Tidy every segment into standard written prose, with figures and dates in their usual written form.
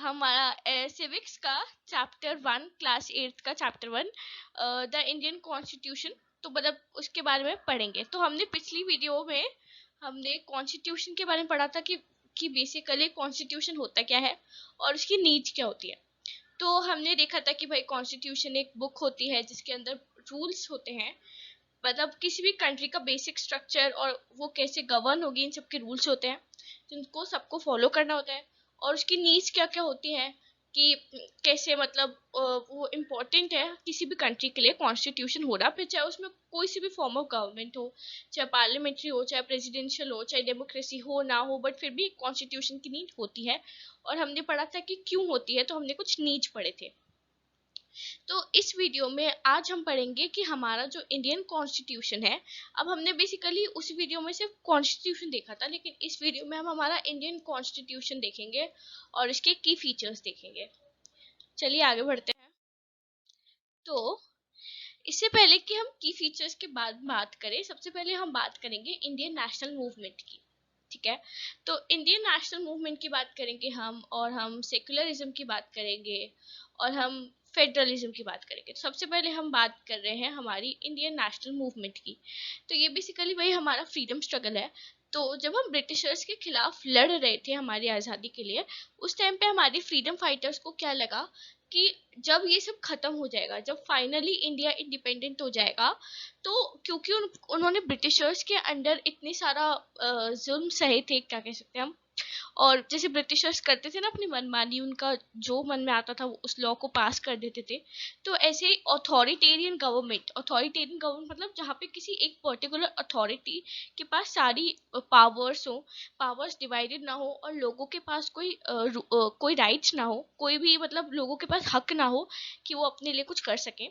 हमारा सिविक्स का chapter 1 class 8 का चैप्टर 1 द इंडियन कॉन्स्टिट्यूशन, तो मतलब उसके बारे में पढ़ेंगे। तो हमने पिछली वीडियो में हमने कॉन्स्टिट्यूशन के बारे में पढ़ा था कि बेसिकली कॉन्स्टिट्यूशन होता क्या है और उसकी नीड्स क्या होती है। तो हमने देखा था कि भाई कॉन्स्टिट्यूशन एक बुक होती है जिसके अंदर रूल्स होते हैं, मतलब किसी भी कंट्री का बेसिक स्ट्रक्चर और वो कैसे गवर्न होगी इन सब के रूल्स होते हैं जिनको सबको फॉलो करना होता है। और उसकी नीड्स क्या क्या होती हैं कि कैसे मतलब वो इम्पोर्टेंट है किसी भी कंट्री के लिए कॉन्स्टिट्यूशन होना, फिर चाहे उसमें कोई सी भी फॉर्म ऑफ गवर्नमेंट हो, चाहे पार्लियामेंट्री हो, चाहे प्रेसिडेंशियल हो, चाहे डेमोक्रेसी हो ना हो, बट फिर भी कॉन्स्टिट्यूशन की नीड होती है। और हमने पढ़ा था कि क्यों होती है, तो हमने कुछ नीड्स पढ़े थे। तो इस वीडियो में आज हम पढ़ेंगे कि हमारा जो इंडियन कॉन्स्टिट्यूशन है, अब हमने बेसिकली उस वीडियो में सिर्फ कॉन्स्टिट्यूशन देखा था, लेकिन इस वीडियो में हम हमारा इंडियन कॉन्स्टिट्यूशन देखेंगे और इसके की फीचर्स देखेंगे। चलिए आगे बढ़ते हैं। तो इससे पहले कि हम की फीचर्स के बाद बात करें, सबसे पहले हम बात करेंगे इंडियन नेशनल मूवमेंट की। ठीक है, तो इंडियन नेशनल मूवमेंट की बात करेंगे हम, और हम सेकुलरिज्म की बात करेंगे, और हम फेडरलिज्म की बात करेंगे। तो सबसे पहले हम बात कर रहे हैं हमारी इंडियन नेशनल मूवमेंट की। तो ये बेसिकली वही हमारा फ्रीडम स्ट्रगल है। तो जब हम ब्रिटिशर्स के खिलाफ लड़ रहे थे हमारी आज़ादी के लिए, उस टाइम पे हमारे फ्रीडम फाइटर्स को क्या लगा कि जब ये सब खत्म हो जाएगा, जब फाइनली इंडिया इंडिपेंडेंट हो जाएगा, तो क्योंकि उन्होंने ब्रिटिशर्स के अंडर इतने सारा जुल्म सहे थे, क्या कह सकते हैं हम, और जैसे ब्रिटिशर्स करते थे ना अपनी मनमानी, उनका जो मन में आता था वो उस लॉ को पास कर देते थे। तो ऐसे ऑथोरिटेरियन गवर्नमेंट मतलब जहाँ पे किसी एक पर्टिकुलर अथॉरिटी के पास सारी पावर्स हो, पावर्स डिवाइडेड ना हो, और लोगों के पास कोई राइट्स ना हो, कोई भी मतलब लोगों के पास हक ना हो कि वो अपने लिए कुछ कर सके।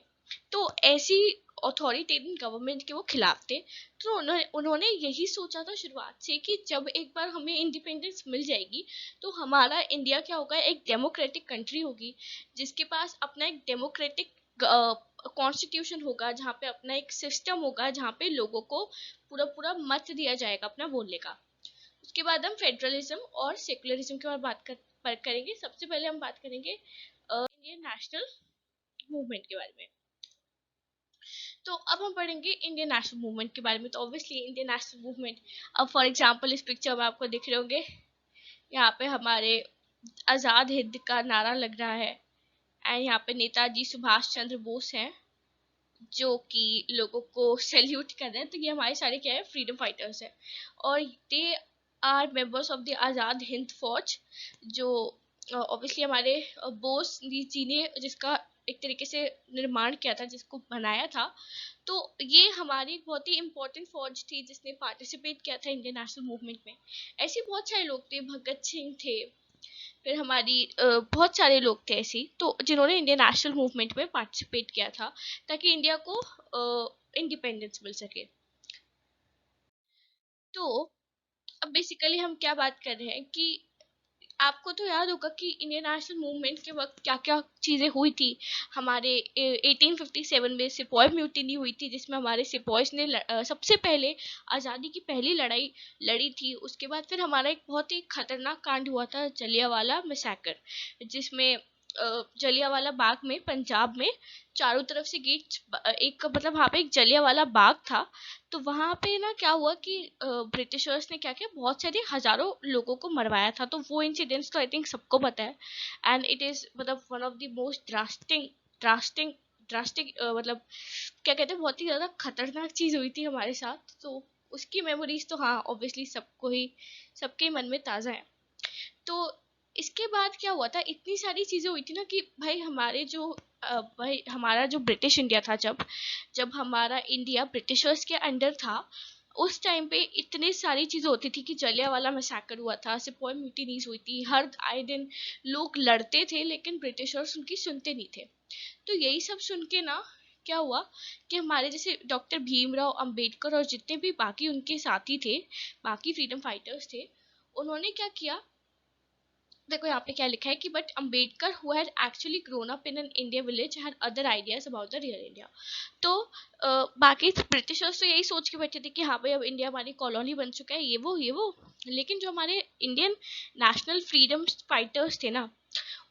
तो ऐसी ऑथोरिटेरियन गवर्नमेंट के वो खिलाफ थे। तो उन्होंने यही सोचा था शुरुआत से कि जब एक बार हमें इंडिपेंडेंस मिल जाएगी तो हमारा इंडिया क्या होगा, एक डेमोक्रेटिक कंट्री होगी जिसके पास अपना एक डेमोक्रेटिक कॉन्स्टिट्यूशन होगा, जहाँ पे अपना एक सिस्टम होगा, जहाँ पे लोगों को पूरा पूरा मत दिया जाएगा अपना बोलने का। उसके बाद हम फेडरलिज्म और सेकुलरिज्म के बारे करेंगे। सबसे पहले हम बात करेंगे इंडियन नेशनल मूवमेंट के बारे में। तो अब हम पढ़ेंगे इंडियन नेशनल मूवमेंट के बारे में। तो ऑब्वियसली इंडियन नेशनल मूवमेंट, अब फॉर एग्जांपल इस पिक्चर में आपको दिख रहे होंगे, यहाँ पे हमारे आज़ाद हिंद का नारा लग रहा है, एंड यहाँ पे नेताजी सुभाष चंद्र बोस हैं जो कि लोगों को सैल्यूट कर रहे हैं। तो ये हमारे सारे क्या है, फ्रीडम फाइटर्स हैं, और they are members of the Azad Hind Fauj, जो ऑब्वियसली हमारे बोस जी ने जिसका एक तरीके से निर्माण किया था, जिसको बनाया था। तो ये हमारी बहुत ही इम्पोर्टेंट फौज थी जिसने पार्टिसिपेट किया था इंडियन नेशनल मूवमेंट में। ऐसे बहुत सारे लोग थे, भगत सिंह थे, फिर हमारी बहुत सारे लोग थे ऐसे तो जिन्होंने इंडियन नेशनल मूवमेंट में पार्टिसिपेट किया था ताकि इंडिया को इंडिपेंडेंस मिल सके। तो अब बेसिकली हम क्या बात कर रहे हैं कि आपको तो याद होगा कि इंडियन नेशनल मूवमेंट के वक्त क्या क्या चीज़ें हुई थी। हमारे 1857 में सिपॉय म्यूटिनी हुई थी, जिसमें हमारे सिपॉयज ने सबसे पहले आज़ादी की पहली लड़ाई लड़ी थी। उसके बाद फिर हमारा एक बहुत ही खतरनाक कांड हुआ था, जलियांवाला मैसेकर, जिसमें जलियांवाला बाग में पंजाब में चारों तरफ से गेट, एक मतलब वहाँ पे एक जलियांवाला बाग था। तो वहाँ पे ना क्या हुआ कि ब्रिटिशर्स ने क्या किया, बहुत सारे हजारों लोगों को मरवाया था। तो वो इंसिडेंट्स तो आई थिंक सबको पता है, एंड इट इज मतलब one of the most drastic drastic मतलब क्या कहते हैं, बहुत ही ज़्यादा खतरनाक चीज़ हुई थी हमारे साथ। तो उसकी मेमोरीज तो हाँ ऑब्वियसली सबके मन में ताज़ा है। तो इसके बाद क्या हुआ था, इतनी सारी चीज़ें हुई थी ना कि भाई हमारा जो ब्रिटिश इंडिया था, जब हमारा इंडिया ब्रिटिशर्स के अंडर था, उस टाइम पे इतनी सारी चीज़ें होती थी कि जलियांवाला मैसेकर हुआ था, सिपॉय म्यूटिनीज हुई थी, हर आए दिन लोग लड़ते थे लेकिन ब्रिटिशर्स उनकी सुनते नहीं थे। तो यही सब सुन के ना क्या हुआ कि हमारे जैसे डॉक्टर भीमराव अंबेडकर और जितने भी बाकी उनके साथी थे, बाकी फ्रीडम फाइटर्स थे, उन्होंने क्या किया, देखो यहाँ पे क्या लिखा है कि but Ambedkar who had actually grown up in an India village had other ideas about the real India. तो बाकी ब्रिटिशर्स तो यही सोच के बैठे थे कि हाँ भाई अब इंडिया हमारी कॉलोनी बन चुका है, ये वो। लेकिन जो हमारे इंडियन नेशनल फ्रीडम फाइटर्स थे ना,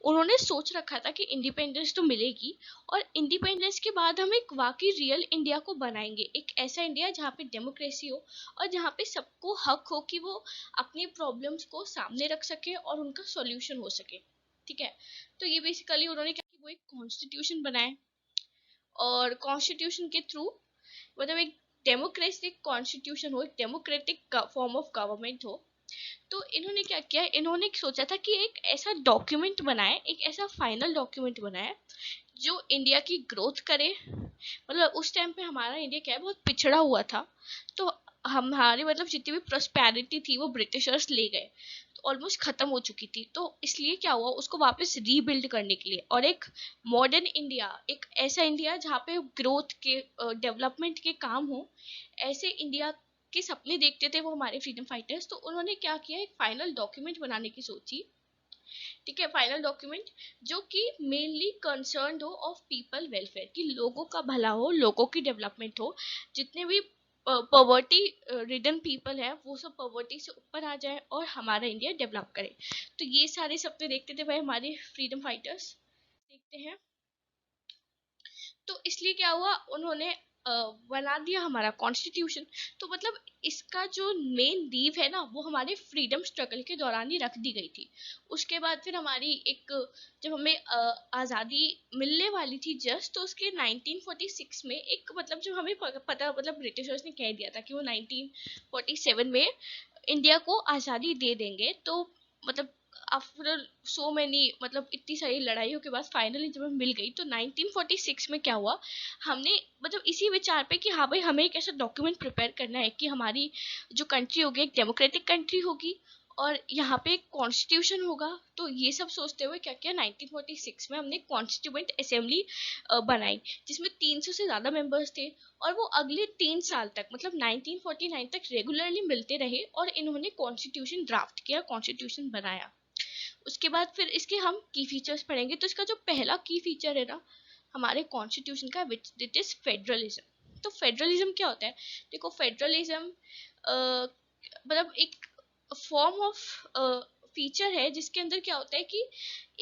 उन्होंने सोच रखा था कि इंडिपेंडेंस तो मिलेगी और इंडिपेंडेंस के बाद हम एक वाकई रियल इंडिया को बनाएंगे, एक ऐसा इंडिया जहाँ पे डेमोक्रेसी हो और जहाँ पे सबको हक हो कि वो अपनी प्रॉब्लम्स को सामने रख सके और उनका सॉल्यूशन हो सके। ठीक है, तो ये बेसिकली उन्होंने क्या कि वो एक कॉन्स्टिट्यूशन बनाए और कॉन्स्टिट्यूशन के थ्रू मतलब एक डेमोक्रेटिक कॉन्स्टिट्यूशन हो, एक डेमोक्रेटिक फॉर्म ऑफ गवर्नमेंट हो। तो इन्होंने क्या किया, इन्होंने सोचा था कि एक ऐसा डॉक्यूमेंट बनाए, एक ऐसा फाइनल डॉक्यूमेंट बनाए जो इंडिया की ग्रोथ करे। मतलब उस टाइम पे हमारा इंडिया क्या है, बहुत पिछड़ा हुआ था, तो हमारी मतलब जितनी भी प्रोस्पेरिटी थी वो ब्रिटिशर्स ले गए, तो ऑलमोस्ट खत्म हो चुकी थी। तो इसलिए क्या हुआ, उसको वापस रीबिल्ड करने के लिए और एक मॉडर्न इंडिया, एक ऐसा इंडिया जहाँ पे ग्रोथ के डेवलपमेंट के काम हो, ऐसे इंडिया के सपने देखते थे वो हमारे फ्रीडम फाइटर्स। तो उन्होंने क्या किया, एक फाइनल डॉक्यूमेंट बनाने की सोची। ठीक है, फाइनल डॉक्यूमेंट जो कि मेनली कंसर्न हो ऑफ पीपल वेलफेयर, कि लोगों का भला हो, लोगों की डेवलपमेंट हो, जितने भी पॉवर्टी रिडन पीपल है वो सब पॉवर्टी से ऊपर आ जाए और हमारा इंडिया डेवलप करे। तो ये सारे सपने देखते थे भाई हमारे फ्रीडम फाइटर्स। देखते हैं, तो इसलिए क्या हुआ, उन्होंने बना दिया हमारा कॉन्स्टिट्यूशन। तो मतलब इसका जो मेन नींव है ना वो हमारे फ्रीडम स्ट्रगल के दौरान ही रख दी गई थी। उसके बाद फिर हमारी एक, जब हमें आज़ादी मिलने वाली थी जस्ट, तो उसके 1946 में एक मतलब जब हमें पता मतलब ब्रिटिशर्स ने कह दिया था कि वो 1947 में इंडिया को आज़ादी दे देंगे, तो मतलब आफ्टर सो मैनी मतलब इतनी सारी लड़ाइयों के बाद फाइनली जब हमें मिल गई, तो 1946 में क्या हुआ, हमने मतलब इसी विचार पे कि हाँ भाई हमें एक ऐसा डॉक्यूमेंट प्रिपेयर करना है कि हमारी जो कंट्री होगी एक डेमोक्रेटिक कंट्री होगी और यहाँ पे एक कॉन्स्टिट्यूशन होगा। तो ये सब सोचते हुए क्या किया, 1946 में हमने कॉन्स्टिट्यूएंट असेंबली बनाई, जिसमें 300 से ज़्यादा मेंबर्स थे। और वो अगले 3 साल तक मतलब 1949 तक रेगुलरली मिलते रहे और इन्होंने कॉन्स्टिट्यूशन ड्राफ्ट किया, कॉन्स्टिट्यूशन बनाया। उसके बाद फिर इसके हम की फीचर्स पढ़ेंगे। तो इसका जो पहला की फीचर है ना हमारे कॉन्स्टिट्यूशन का, विच इट इज फेडरलिज्म। तो फेडरलिज्म क्या होता है, देखो फेडरलिज्म मतलब एक फॉर्म ऑफ फीचर है जिसके अंदर क्या होता है कि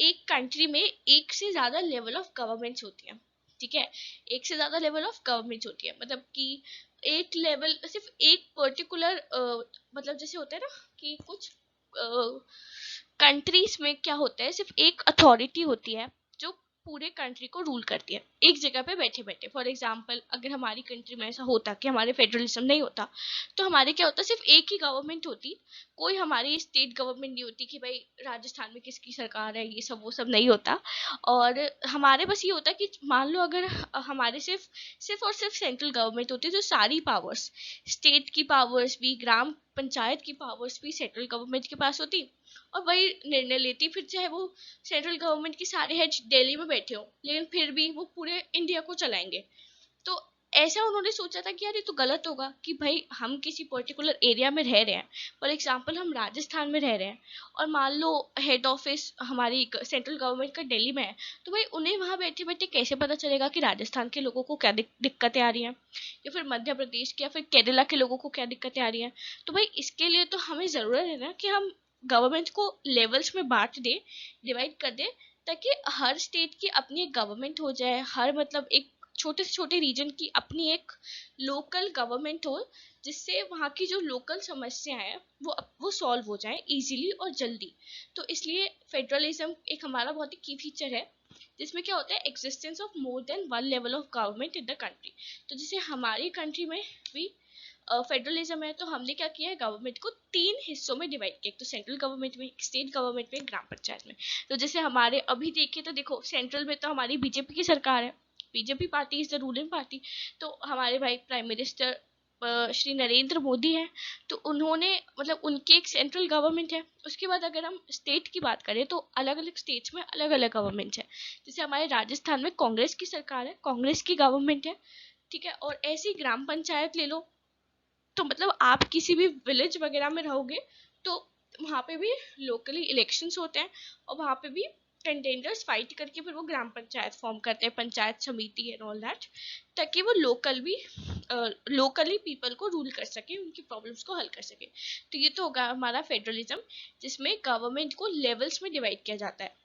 एक कंट्री में एक से ज्यादा लेवल ऑफ गवर्नमेंट्स होती है। ठीक है, एक से ज्यादा लेवल ऑफ गवर्नमेंट्स होती है, मतलब कि एक लेवल सिर्फ एक पर्टिकुलर मतलब जैसे होता है ना कि कुछ कंट्रीज में क्या होता है, सिर्फ एक अथॉरिटी होती है जो पूरे कंट्री को रूल करती है एक जगह पे बैठे बैठे। फॉर एग्जाम्पल अगर हमारी कंट्री में ऐसा होता कि हमारे फेडरलिज्म नहीं होता, तो हमारे क्या होता, सिर्फ एक ही गवर्नमेंट होती, कोई हमारी स्टेट गवर्नमेंट नहीं होती कि भाई राजस्थान में किसकी सरकार है, ये सब वो सब नहीं होता। और हमारे बस ये होता कि मान लो अगर हमारे सिर्फ सिर्फ और सिर्फ सेंट्रल गवर्नमेंट होती तो सारी पावर्स, स्टेट की पावर्स भी, ग्राम पंचायत की पावर्स भी सेंट्रल गवर्नमेंट के पास होती और वही निर्णय लेती। फिर चाहे वो सेंट्रल गवर्नमेंट के सारे हेड दिल्ली में बैठे हो, लेकिन फिर भी वो पूरे इंडिया को चलाएंगे। तो ऐसा उन्होंने सोचा था कि यार ये तो गलत होगा कि भाई हम किसी पर्टिकुलर एरिया में रह रहे हैं, फॉर एग्जाम्पल हम राजस्थान में रह रहे हैं और मान लो हेड ऑफिस हमारी सेंट्रल गवर्नमेंट का दिल्ली में है, तो भाई उन्हें वहां बैठे बैठे कैसे पता चलेगा कि राजस्थान के लोगों को क्या दिक्कतें आ रही हैं, या फिर मध्य प्रदेश के या फिर केरला के लोगों को क्या दिक्कतें आ रही हैं। तो भाई इसके लिए तो हमें जरूरत है ना कि हम गवर्नमेंट को लेवल्स में बांट दे, डिवाइड कर दे, ताकि हर स्टेट की अपनी एक गवर्नमेंट हो जाए, हर मतलब एक छोटे से छोटे रीजन की अपनी एक लोकल गवर्नमेंट हो, जिससे वहाँ की जो लोकल समस्याएं हैं वो सॉल्व हो जाए इजीली और जल्दी। तो इसलिए फेडरलिज्म एक हमारा बहुत ही की फीचर है, जिसमें क्या होता है, existence of more than one level of government in the country. तो जैसे हमारी कंट्री में भी फेडरलिज्म है, तो हमने क्या किया है, गवर्नमेंट को 3 हिस्सों में डिवाइड किया, एक तो सेंट्रल गवर्नमेंट में, एक स्टेट गवर्नमेंट में, ग्राम पंचायत में। तो जैसे हमारे अभी देखिए तो देखो सेंट्रल में तो हमारी बीजेपी की सरकार है, BJP party is the ruling party. तो हमारे भाई प्राइम मिनिस्टर श्री नरेंद्र मोदी हैं, तो उन्होंने मतलब उनकी एक सेंट्रल गवर्नमेंट है। उसके बाद अगर हम स्टेट की बात करें तो अलग अलग स्टेट्स में अलग अलग गवर्नमेंट है। जैसे हमारे राजस्थान में कांग्रेस की सरकार है, कांग्रेस की गवर्नमेंट है। ठीक है, और ऐसी ग्राम पंचायत ले लो, तो मतलब आप किसी भी विलेज वगैरह में रहोगे तो वहाँ पे भी लोकली इलेक्शंस होते हैं और वहाँ पे भी कंटेंडर्स फाइट करके फिर वो ग्राम पंचायत फॉर्म करते हैं, पंचायत समिति एंड ऑल दैट, ताकि वो लोकली पीपल को रूल कर सके, उनकी प्रॉब्लम्स को हल कर सके। तो ये तो होगा हमारा फेडरलिज्म, जिसमें गवर्नमेंट को लेवल्स में डिवाइड किया जाता है।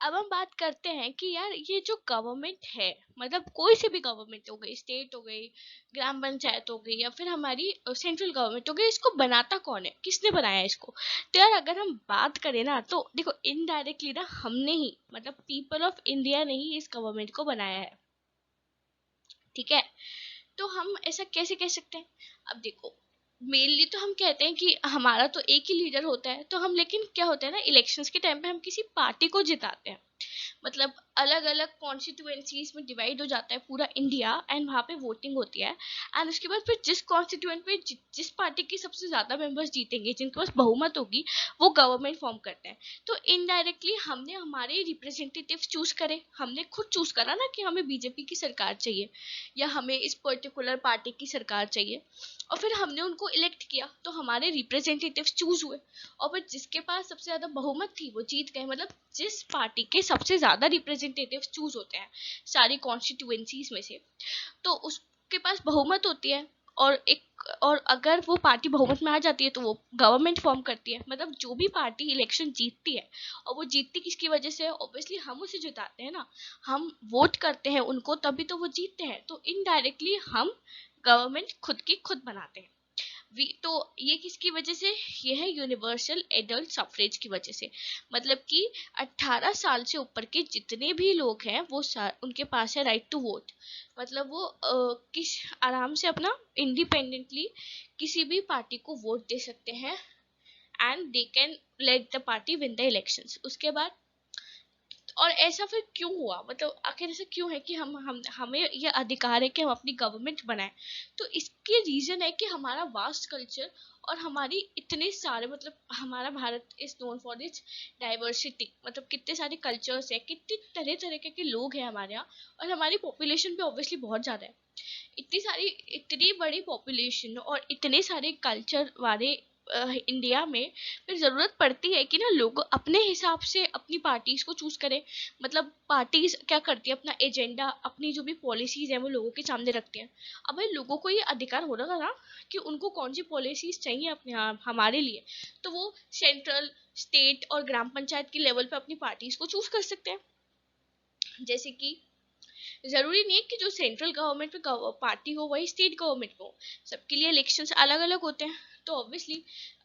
अब हम बात करते हैं कि यार ये जो गवर्नमेंट है, मतलब कोई सी भी गवर्नमेंट हो गई, स्टेट हो गई, ग्राम पंचायत हो गई, या फिर हमारी सेंट्रल गवर्नमेंट हो गई, इसको बनाता कौन है, किसने बनाया है इसको? तो यार अगर हम बात करें ना, तो देखो इनडायरेक्टली ना हमने ही, मतलब पीपल ऑफ इंडिया ने ही इस गवर्नमेंट को बनाया है। ठीक है, तो हम ऐसा कैसे कह सकते हैं? अब देखो, मेनली तो हम कहते हैं कि हमारा तो एक ही लीडर होता है, तो हम, लेकिन क्या होता है ना, इलेक्शंस के टाइम पे हम किसी पार्टी को जिताते हैं, मतलब अलग अलग कॉन्स्टिट्यूएंसीज में डिवाइड हो जाता है पूरा इंडिया, एंड वहाँ पे वोटिंग होती है। एंड उसके बाद फिर जिस कॉन्स्टिट्यूएंट में जिस पार्टी के सबसे ज्यादा मेंबर्स जीतेंगे, जिनके पास बहुमत होगी, वो गवर्नमेंट फॉर्म करते हैं। तो इनडायरेक्टली हमने हमारे रिप्रेजेंटेटिव चूज करे, हमने खुद चूज करा ना कि हमें बीजेपी की सरकार चाहिए या हमें इस पर्टिकुलर पार्टी की सरकार चाहिए, और फिर हमने उनको इलेक्ट किया, तो हमारे रिप्रेजेंटेटिव चूज हुए, और फिर जिसके पास सबसे ज्यादा बहुमत थी वो जीत गए। मतलब जिस पार्टी के सबसे ज्यादा रिप्रेजेंटेटिव चूज होते हैं सारी कॉन्स्टिट्यूएंसीज में से, तो उसके पास बहुमत होती है, और अगर वो पार्टी बहुमत में आ जाती है तो वो गवर्नमेंट फॉर्म करती है। मतलब जो भी पार्टी इलेक्शन जीतती है, और वो जीतती किसकी वजह से है? ऑब्वियसली हम उसे जिताते हैं ना, हम वोट करते हैं उनको, तभी तो वो जीतते हैं। तो इनडायरेक्टली हम गवर्नमेंट खुद की खुद बनाते हैं। तो ये किसकी वजह से? ये है यूनिवर्सल एडल्ट सफरेज की वजह से। मतलब कि 18 साल से ऊपर के जितने भी लोग हैं वो उनके पास है राइट टू वोट। मतलब वो किस आराम से अपना इंडिपेंडेंटली किसी भी पार्टी को वोट दे सकते हैं, and they can let the party win the elections. उसके बाद, और ऐसा फिर क्यों हुआ, मतलब आखिर ऐसा क्यों है कि हम हमें ये अधिकार है कि हम अपनी गवर्नमेंट बनाएं? तो इसके रीजन है कि हमारा वास्ट कल्चर, और हमारी इतने सारे, मतलब हमारा Bharat is known for its diversity, मतलब कितने सारे कल्चर्स है, कितने तरह तरह के लोग हैं हमारे यहाँ, और हमारी पॉपुलेशन भी ऑब्वियसली बहुत ज्यादा है। इतनी सारी, इतनी बड़ी पॉपुलेशन और इतने सारे कल्चर वाले इंडिया में, फिर जरूरत पड़ती है कि ना लोग अपने हिसाब से अपनी पार्टीज को चूज करें। मतलब पार्टीज क्या करती है, अपना एजेंडा, अपनी जो भी पॉलिसीज है वो लोगों के सामने रखती हैं। अब भाई लोगों को ये अधिकार हो रहा ना कि उनको कौन सी पॉलिसीज चाहिए अपने हमारे लिए, तो वो सेंट्रल, स्टेट और ग्राम पंचायत के लेवल पे अपनी पार्टीज को चूज कर सकते हैं। जैसे कि जरूरी नहीं है कि जो सेंट्रल गवर्नमेंट में पार्टी हो वही स्टेट गवर्नमेंट में हो, सबके लिए इलेक्शंस अलग अलग होते हैं। तो ऑब्वियसली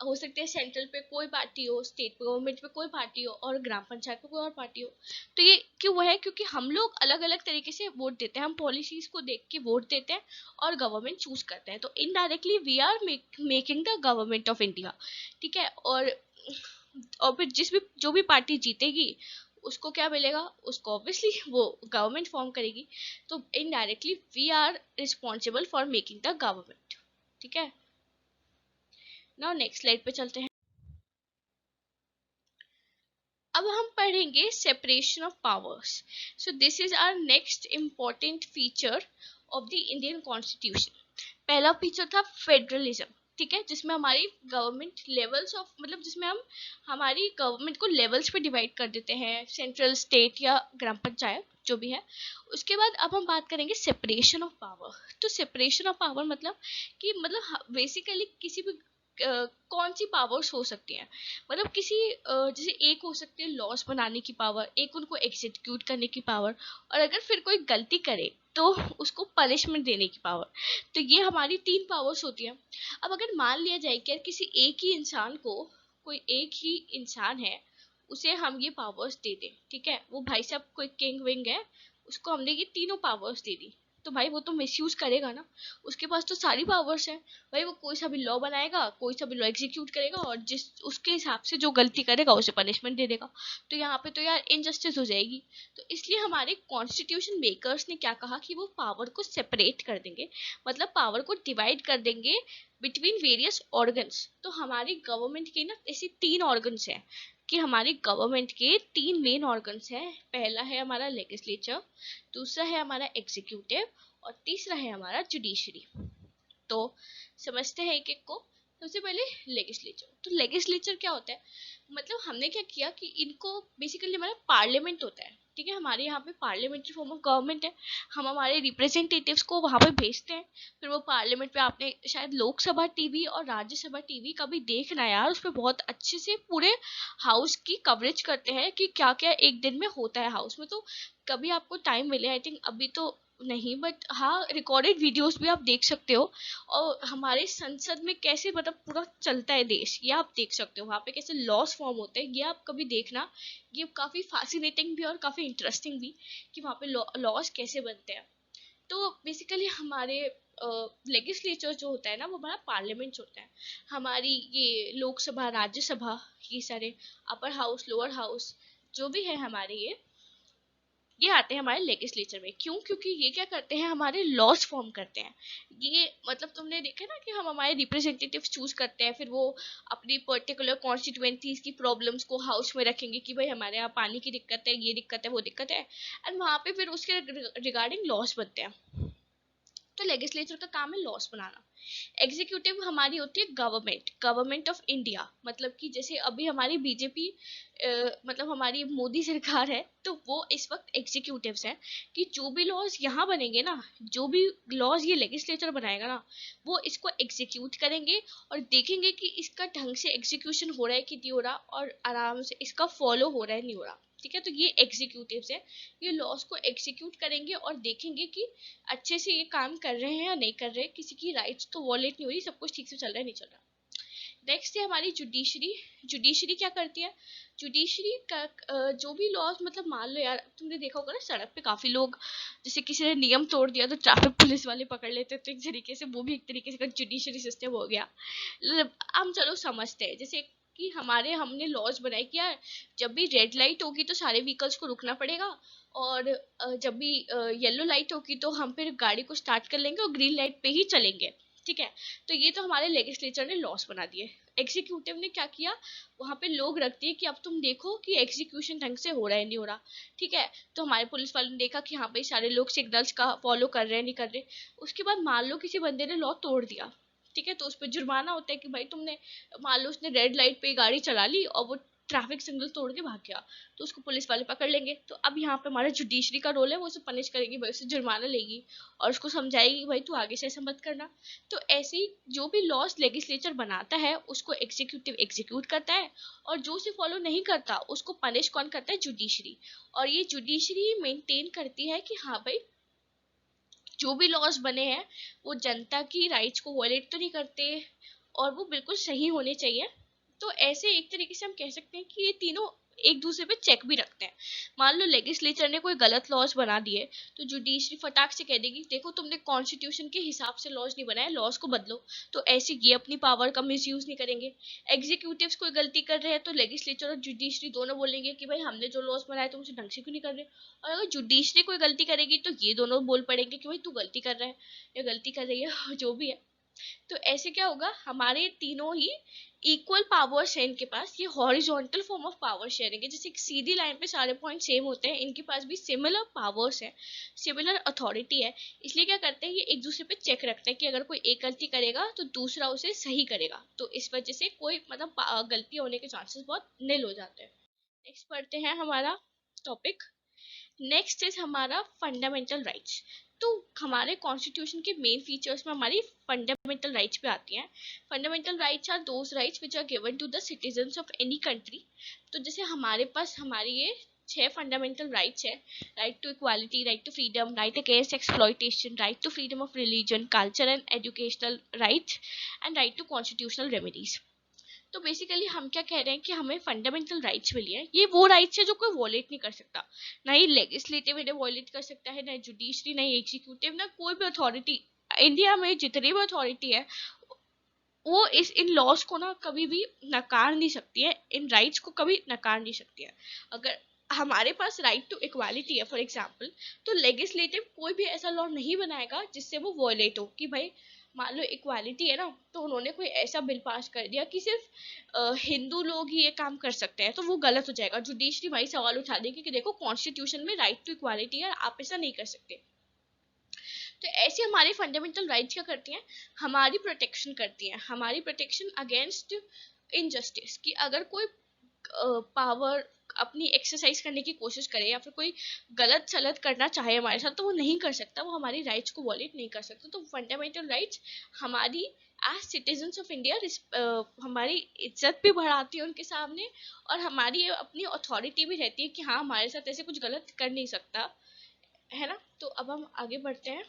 हो सकते हैं सेंट्रल पे कोई पार्टी हो, स्टेट गवर्नमेंट पे कोई पार्टी हो, और ग्राम पंचायत पे कोई और पार्टी हो। तो ये क्यों हुआ है? क्योंकि हम लोग अलग अलग तरीके से वोट देते हैं, हम पॉलिसीज को देख के वोट देते हैं और गवर्नमेंट चूज करते हैं। तो indirectly we are making the government of India. ठीक है, और फिर जिस भी जो भी पार्टी जीतेगी उसको क्या मिलेगा? उसको ऑब्वियसली वो गवर्नमेंट फॉर्म करेगी। तो indirectly we are responsible for making the government. ठीक है, नाउ नेक्स्ट स्लाइड पे चलते हैं। अब हम पढ़ेंगे separation of powers. So this is our next important feature of the Indian constitution. पहला फीचर था फेडरलिज्म। ठीक है, जिसमें हमारी गवर्नमेंट लेवल्स ऑफ, मतलब जिसमें हम हमारी गवर्नमेंट को लेवल्स पे डिवाइड कर देते हैं, सेंट्रल, स्टेट या ग्राम पंचायत जो भी है। उसके बाद अब हम बात करेंगे सेपरेशन ऑफ पावर। तो सेपरेशन ऑफ पावर मतलब कि, मतलब बेसिकली किसी भी कौन सी पावर्स हो सकती हैं, मतलब किसी जैसे एक हो सकती है लॉस बनाने की पावर, एक उनको एग्जीक्यूट करने की पावर, और अगर फिर कोई गलती करे तो उसको पनिशमेंट देने की पावर। तो ये हमारी 3 पावर्स होती हैं। अब अगर मान लिया जाए कि किसी एक ही इंसान को, कोई एक ही इंसान है, उसे हम ये पावर्स दे दें, ठीक है, वो भाई साहब कोई किंग विंग है, उसको हमने ये तीनों पावर्स दे दी, तो भाई वो तो मिसयूज करेगा ना, उसके पास तो सारी पावर्स है। भाई वो कोई सा भी लॉ बनाएगा, कोई सा भी लॉ एग्जीक्यूट करेगा, और जिस उसके हिसाब से जो गलती करेगा उसे पनिशमेंट दे देगा। तो यहाँ पे तो यार इनजस्टिस हो जाएगी। तो इसलिए हमारे कॉन्स्टिट्यूशन मेकर्स ने क्या कहा कि वो पावर को सेपरेट कर देंगे, मतलब पावर को डिवाइड कर देंगे बिटवीन वेरियस ऑर्गन्स। तो हमारी गवर्नमेंट के ना ऐसे 3 ऑर्गन्स हैं, कि हमारी गवर्नमेंट के 3 मेन ऑर्गन्स हैं। पहला है हमारा लेजिस्लेचर, दूसरा है हमारा एग्जीक्यूटिव, और तीसरा है हमारा जुडिशरी। तो समझते हैं एक एक को। सबसे पहले लेजिस्लेचर। तो लेजिस्लेचर क्या होता है? मतलब हमने क्या किया कि इनको बेसिकली हमारा पार्लियामेंट होता है, ठीक है, हमारे यहाँ पे पार्लियामेंट्री फॉर्म ऑफ गवर्नमेंट है, हम हमारे रिप्रेजेंटेटिव्स को वहाँ पे भेजते हैं, फिर वो पार्लियामेंट पे, आपने शायद लोकसभा टीवी और राज्यसभा टीवी कभी देखना यार, उसमें बहुत अच्छे से पूरे हाउस की कवरेज करते हैं कि क्या क्या एक दिन में होता है हाउस में। तो कभी आपको टाइम मिले, आई थिंक अभी तो नहीं, बट हाँ रिकॉर्डेड वीडियोस भी आप देख सकते हो, और हमारे संसद में कैसे मतलब पूरा चलता है देश, ये आप देख सकते हो, वहाँ पे कैसे लॉस फॉर्म होते हैं, ये आप कभी देखना। ये काफ़ी फैसिनेटिंग भी और काफ़ी इंटरेस्टिंग भी कि वहाँ पे लॉस कैसे बनते हैं। तो बेसिकली हमारे लेजिस्लेचर जो होता है ना, वो हमारा पार्लियामेंट होता है। हमारी ये लोकसभा, राज्यसभा, ये सारे अपर हाउस, लोअर हाउस जो भी है हमारे, ये आते हैं हमारे लेजिस्लेचर में। क्यों? क्योंकि ये क्या करते हैं, हमारे लॉज फॉर्म करते हैं। ये मतलब तुमने देखा ना कि हम हमारे रिप्रेजेंटेटिव चूज करते हैं, फिर वो अपनी पर्टिकुलर कॉन्स्टिट्यूएंसीज की प्रॉब्लम्स को हाउस में रखेंगे कि भाई हमारे यहाँ पानी की दिक्कत है, ये दिक्कत है, वो दिक्कत है, एंड वहाँ पे फिर उसके रिगार्डिंग लॉस बनते हैं। तो लेजिस्लेचर का काम है लॉस बनाना। एग्जीक्यूटिव हमारी होती है गवर्नमेंट, गवर्नमेंट ऑफ इंडिया, मतलब कि जैसे अभी हमारी बीजेपी मतलब हमारी मोदी सरकार है, तो वो इस वक्त एग्जीक्यूटिव्स हैं कि जो भी लॉज यहाँ बनेंगे ना, जो भी लॉज ये लेजिस्लेचर बनाएगा ना, वो इसको एग्जीक्यूट करेंगे और देखेंगे कि इसका ढंग से एग्जीक्यूशन हो रहा है कि नहीं हो रहा, और आराम से इसका फॉलो हो रहा है नहीं हो रहा। ठीक है, तो ये एग्जीक्यूटिव्स है, ये लॉज को एग्जीक्यूट करेंगे और देखेंगे कि अच्छे से ये काम कर रहे हैं या नहीं कर रहे, किसी की राइट्स तो वॉलेट नहीं हो रही, सब कुछ ठीक से चल रहा है नहीं चल रहा। नेक्स्ट है हमारी जुडिशरी। जुडिशरी क्या करती है? जुडिशरी का जो भी लॉज, मतलब मान लो यार, तुमने देखा होगा ना सड़क पे काफी लोग, जैसे किसी ने नियम तोड़ दिया तो ट्रैफिक पुलिस वाले पकड़ लेते, तो एक तरीके से वो भी एक तरीके से जुडिशरी सिस्टम हो गया। हम चलो समझते हैं, जैसे कि हमारे हमने लॉज बनाए कि यार जब भी रेड लाइट होगी तो सारे व्हीकल्स को रुकना पड़ेगा, और जब भी येलो लाइट होगी तो हम फिर गाड़ी को स्टार्ट कर लेंगे और ग्रीन लाइट पे ही चलेंगे। ठीक है, तो ये तो हमारे लेजिस्लेचर ने लॉस बना दिए। एग्जीक्यूटिव ने क्या किया, वहां पे लोग रख दिए कि अब तुम देखो कि एग्जीक्यूशन ढंग से हो रहा है नहीं हो रहा। ठीक है, तो हमारे पुलिस वालों ने देखा कि हाँ भाई सारे लोग सिग्नल्स का फॉलो कर रहे हैं नहीं कर रहे। उसके बाद मान लो किसी बंदे ने लॉ तोड़ दिया, ठीक है, तो उस पर जुर्माना होता है कि भाई तुमने, मान लो उसने रेड लाइट पे गाड़ी चला ली और वो ट्रैफिक सिग्नल तोड़ के भाग गया, तो उसको पुलिस वाले पकड़ लेंगे। तो अब यहाँ पे हमारा जुडिशरी का रोल है, वो उसे पनिश करेगी भाई, उसे जुर्माना लेगी और उसको समझाएगी भाई तू आगे से ऐसा मत करना। तो ऐसे ही जो भी लॉज लेजिस्लेचर बनाता है उसको एग्जीक्यूटिव एग्जीक्यूट करता है, और जो उसे फॉलो नहीं करता उसको पनिश कौन करता है? जुडिशरी। और ये जुडिशरी मेंटेन करती है कि हाँ भाई जो भी लॉज बने हैं वो जनता की राइट्स को वॉयलेट तो नहीं करते, और वो बिल्कुल सही होने चाहिए। तो ऐसे एक तरीके से हम कह सकते हैं कि ये तीनों एक दूसरे पे चेक भी रखते हैं। मान लो लेजिस्लेचर ने कोई गलत लॉज बना दिए, तो जुडिशरी फटाक से कह देगी देखो तुमने कॉन्स्टिट्यूशन के हिसाब से लॉज नहीं बनाए, लॉज को बदलो। तो ऐसे ये अपनी पावर का मिसयूज नहीं करेंगे। एग्जीक्यूटिव्स कोई गलती कर रहे हैं तो लेजिस्लेचर और जुडिशरी दोनों बोलेंगे कि भाई हमने जो लॉज बनाए तुम उसे ढंग से क्यों नहीं कर रहे। और अगर जुडिशरी कोई गलती करेगी तो ये दोनों बोल पड़ेंगे कि भाई तू गलती कर रहा है या गलती कर रही है जो भी है। तो ऐसे क्या होगा, हमारे तीनों ही इक्वल पावर्स है इनके पास, ये horizontal form of power sharing है। जैसे एक सीधी लाइन पे सारे पॉइंट सेम होते हैं, इनके पास भी सिमिलर पावर्स है, सिमिलर अथॉरिटी है। इसलिए क्या करते हैं, ये एक दूसरे पे चेक रखते हैं कि अगर कोई एक गलती करेगा तो दूसरा उसे सही करेगा, तो इस वजह से कोई मतलब गलती होने के चांसेस बहुत निल हो जाते हैं। नेक्स्ट पढ़ते हैं हमारा टॉपिक। नेक्स्ट इज हमारा फंडामेंटल राइट्स। तो हमारे कॉन्स्टिट्यूशन के मेन फीचर्स में हमारी फंडामेंटल राइट्स पे आती हैं। Fundamental rights are those rights which are given to the citizens of any country. तो जैसे हमारे पास हमारी ये 6 फंडामेंटल राइट्स है। Right to equality, right to freedom, right against exploitation, right to freedom of religion, culture and educational right, and right to constitutional remedies. तो basically हम क्या कह रहे हैं कि हमें फंडामेंटल राइट्स मिली है। ये वो राइट्स है जो कोई वॉलेट नहीं कर सकता, ना ही लेजिस्लेटिव इन्हें वॉलेट कर सकता है, ना जुडिशरी, ना एग्जीक्यूटिव, ना कोई भी अथॉरिटी। इंडिया में जितनी भी अथॉरिटी है वो इस इन लॉज को ना कभी भी नकार नहीं सकती है, इन राइट्स को कभी नकार नहीं सकती है। अगर हमारे पास राइट टू इक्वालिटी है फॉर एग्जाम्पल, तो लेजिस्लेटिव कोई भी ऐसा लॉ नहीं बनाएगा जिससे वो वॉयलेट हो। कि भाई मान लो इक्वालिटी है ना, तो उन्होंने कोई ऐसा बिल पास कर दिया कि सिर्फ हिंदू लोग ही ये काम कर सकते हैं, तो वो गलत हो जाएगा। जुडिशरी भाई सवाल उठा देगी कि देखो कॉन्स्टिट्यूशन में राइट टू इक्वालिटी है, आप ऐसा नहीं कर सकते। तो ऐसे हमारी फंडामेंटल राइट्स क्या करती हैं, हमारी प्रोटेक्शन करती हैं, हमारी प्रोटेक्शन अगेंस्ट इनजस्टिस। कि अगर कोई पावर अपनी एक्सरसाइज करने की कोशिश करे या फिर कोई गलत सलत करना चाहे हमारे साथ, तो वो नहीं कर सकता, वो हमारी राइट्स को वॉलेट नहीं कर सकता। तो फंडामेंटल राइट्स हमारी एज सिटीजन्स ऑफ इंडिया हमारी इज्जत भी बढ़ाती है उनके सामने, और हमारी अपनी अथॉरिटी भी रहती है कि हाँ हमारे साथ ऐसे कुछ गलत कर नहीं सकता, है ना। तो अब हम आगे बढ़ते हैं।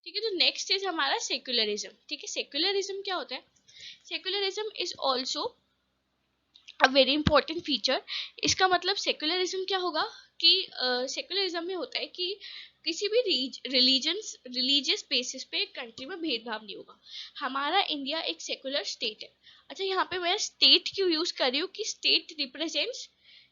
ठीक है, तो नेक्स्ट इज हमारा सेक्युलरिज्म। ठीक है, सेक्युलरिज्म क्या होता है? Secularism is also a very important feature. इसका मतलब सेक्युलरिज्म क्या होगा कि सेक्युलरिज्म में होता है कि किसी भी रिलीजियस बेसिस पे कंट्री में भेदभाव नहीं होगा। हमारा इंडिया एक सेक्युलर स्टेट है। अच्छा, यहाँ पे मैं स्टेट क्यों यूज कर रही हूँ कि स्टेट रिप्रेजेंट्स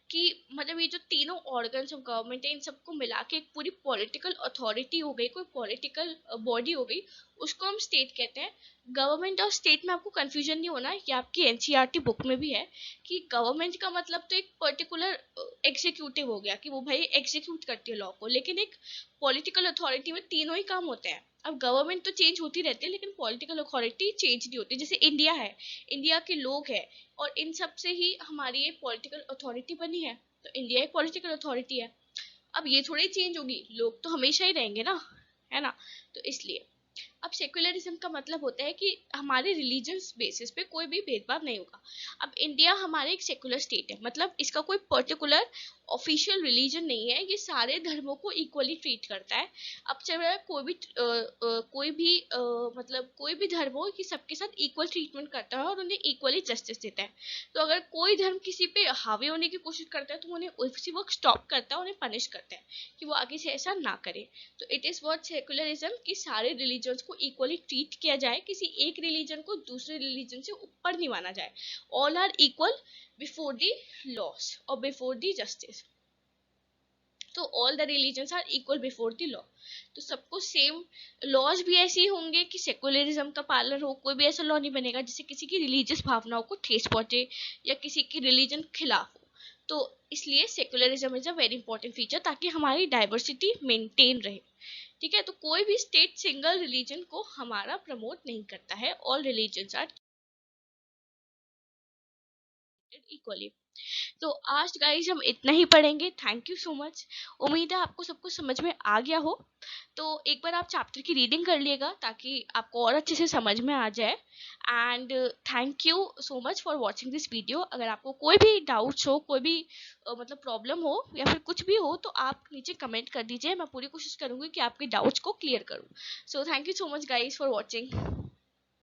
कि मतलब ये जो तीनों ऑर्गन्स ऑफ गवर्नमेंट है इन सबको मिला के एक पूरी पॉलिटिकल अथॉरिटी हो गई, कोई पॉलिटिकल बॉडी हो गई, उसको हम स्टेट कहते हैं। गवर्नमेंट और स्टेट में आपको कंफ्यूजन नहीं होना, ये आपकी एनसीईआरटी बुक में भी है कि गवर्नमेंट का मतलब तो एक पर्टिकुलर एग्जीक्यूटिव हो गया कि वो भाई एग्जीक्यूट करती है लॉ को, लेकिन एक पॉलिटिकल अथॉरिटी में तीनों ही काम होते हैं। अब गवर्नमेंट तो चेंज होती रहती है लेकिन पॉलिटिकल अथॉरिटी चेंज नहीं होती। जैसे इंडिया है, इंडिया के लोग हैं और इन सब से ही हमारी ये पॉलिटिकल अथॉरिटी बनी है, तो इंडिया एक पॉलिटिकल अथॉरिटी है। अब ये थोड़ी चेंज होगी, लोग तो हमेशा ही रहेंगे ना, है ना। तो इसलिए अब सेक्युलरिज्म का मतलब होता है कि हमारे रिलीजियस बेसिस पे कोई भी भेदभाव नहीं होगा। अब इंडिया हमारे एक सेक्युलर स्टेट है, मतलब इसका कोई पर्टिकुलर ऑफिशियल रिलीजन नहीं है, ये सारे धर्मों को इक्वली ट्रीट करता है। अब चाहे मतलब कोई भी धर्म हो कि सबके साथ इक्वल ट्रीटमेंट करता है और उन्हें इक्वली जस्टिस देता है। तो अगर कोई धर्म किसी पे हावी होने की कोशिश करता है तो उन्हें उसी वक्त स्टॉप करता है, उन्हें पनिश करता है कि वो आगे से ऐसा ना करे। तो इट इज व्हाट सेक्युलरिज्म, कि सारे रिलीजन्स को इक्वली ट्रीट किया जाए, किसी एक रिलीजन को दूसरे रिलीजन से ऊपर नहीं माना जाए। All are equal before the laws और बिफोर द जस्टिस। तो all the religions are equal before the law. तो सबको सेम लॉज भी ऐसे ही होंगे कि सेक्युलरिज्म का पालन हो। कोई भी ऐसा लॉ नहीं बनेगा जिससे किसी की रिलीजियस भावनाओं को ठेस पहुंचे या किसी की रिलीजन खिलाफ हो। तो इसलिए secularism is a very important feature, ताकि हमारी डाइवर्सिटी मेंटेन रहे। ठीक है, तो कोई भी स्टेट सिंगल रिलीजन को हमारा प्रमोट नहीं करता है, ऑल रिलीजन्स आर इक्वली। तो आज गाइज हम इतना ही पढ़ेंगे। Thank you so much. उम्मीद है आपको सब कुछ समझ में आ गया हो। तो एक बार आप चैप्टर की रीडिंग कर लिएगा ताकि आपको और अच्छे से समझ में आ जाए। And thank you so much for watching this video. अगर आपको कोई भी डाउट्स हो, कोई भी मतलब प्रॉब्लम हो या फिर कुछ भी हो, तो आप नीचे कमेंट कर दीजिए। मैं पूरी कोशिश करूंगी कि आपके डाउट्स को क्लियर करूँ। So thank you so much guys for watching.